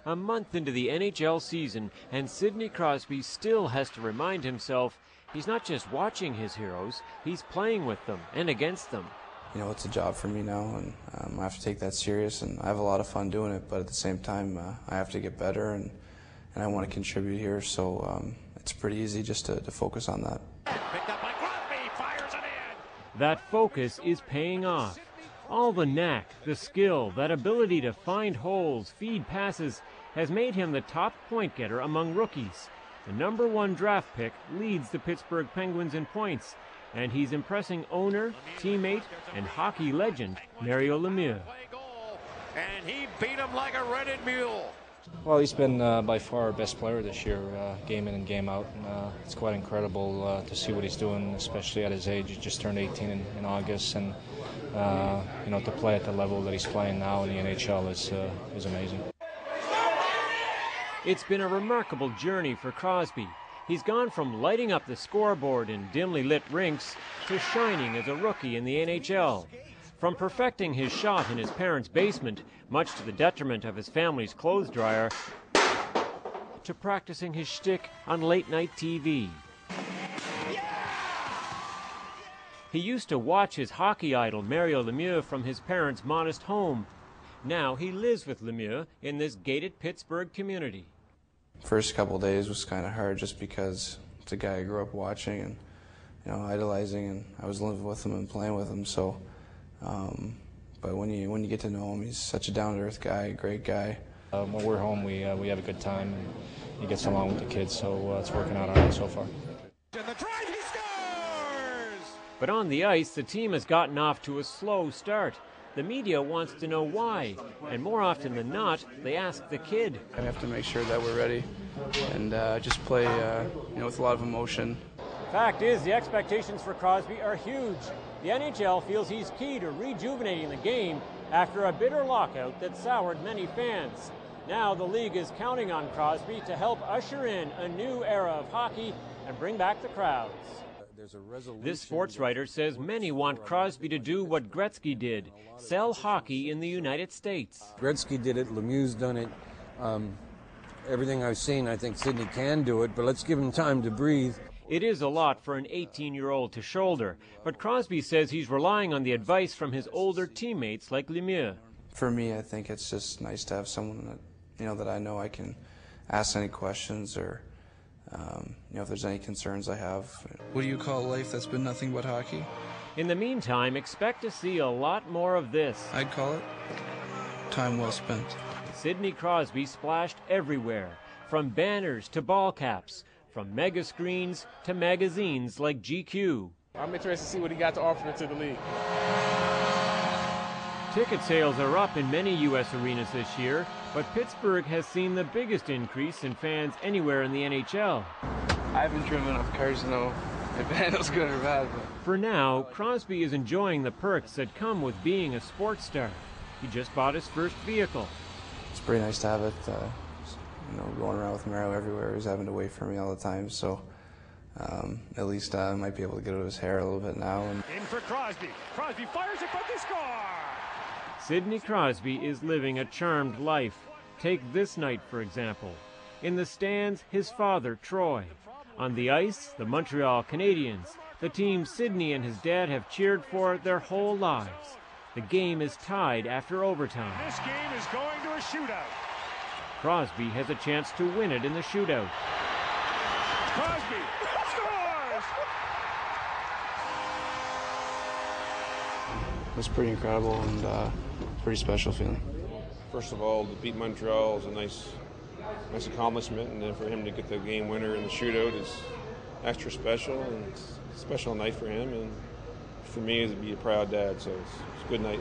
A month into the NHL season, and Sidney Crosby still has to remind himself he's not just watching his heroes, he's playing with them and against them. You know, it's a job for me now, and I have to take that serious, and I have a lot of fun doing it, but at the same time, I have to get better, and I want to contribute here, so it's pretty easy just to focus on that. Picked up by Crosby, fires it in! That focus is paying off. All the knack, the skill, that ability to find holes, feed passes, has made him the top point getter among rookies. The #1 draft pick leads the Pittsburgh Penguins in points, and he's impressing owner, teammate, and hockey legend Mario Lemieux. And he beat him like a rented mule. Well, he's been by far our best player this year, game in and game out. And, it's quite incredible to see what he's doing, especially at his age. He just turned 18 in August, and you know, to play at the level that he's playing now in the NHL is amazing. It's been a remarkable journey for Crosby. He's gone from lighting up the scoreboard in dimly lit rinks to shining as a rookie in the NHL. From perfecting his shot in his parents' basement, much to the detriment of his family's clothes dryer, to practicing his shtick on late-night TV. He used to watch his hockey idol Mario Lemieux from his parents' modest home. Now he lives with Lemieux in this gated Pittsburgh community. First couple of days was kind of hard just because it's a guy I grew up watching and, you know, idolizing, and I was living with him and playing with him. So, but when you get to know him, he's such a down-to-earth guy, a great guy. When we're home, we have a good time, and he gets along with the kids, so it's working out all right so far. And the drive, he scores! But on the ice, the team has gotten off to a slow start. The media wants to know why, and more often than not, they ask the kid. I have to make sure that we're ready and just play you know, with a lot of emotion. Fact is, the expectations for Crosby are huge. The NHL feels he's key to rejuvenating the game after a bitter lockout that soured many fans. Now the league is counting on Crosby to help usher in a new era of hockey and bring back the crowds. This sports writer says many want Crosby to do what Gretzky did, sell hockey in the United States. Gretzky did it, Lemieux's done it. Everything I've seen, I think Sidney can do it, but let's give him time to breathe. It is a lot for an 18-year-old to shoulder, but Crosby says he's relying on the advice from his older teammates like Lemieux. For me, I think it's just nice to have someone that, you know, that I know I can ask any questions or you know, if there's any concerns I have. What do you call life that's been nothing but hockey? In the meantime, expect to see a lot more of this. I'd call it time well spent. Sidney Crosby splashed everywhere, from banners to ball caps, from mega screens to magazines like GQ. I'm interested to see what he got to offer to the league. Ticket sales are up in many U.S. arenas this year, but Pittsburgh has seen the biggest increase in fans anywhere in the NHL. I haven't driven enough cars to know if it handles good or bad. But For now, Crosby is enjoying the perks that come with being a sports star. He just bought his first vehicle. it's pretty nice to have it, you know, going around with Mario everywhere. He's having to wait for me all the time, so at least I might be able to get out of his hair a little bit now. In for Crosby. Crosby fires it, but they score! Sidney Crosby is living a charmed life. Take this night, for example. In the stands, his father, Troy. On the ice, the Montreal Canadiens, the team Sidney and his dad have cheered for their whole lives. The game is tied after overtime. This game is going to a shootout. Crosby has a chance to win it in the shootout. Crosby scores! It's pretty incredible and pretty special feeling. First of all, to beat Montreal is a nice accomplishment, and then for him to get the game winner in the shootout is extra special, and it's a special night for him, and for me to be a proud dad, so it's a good night.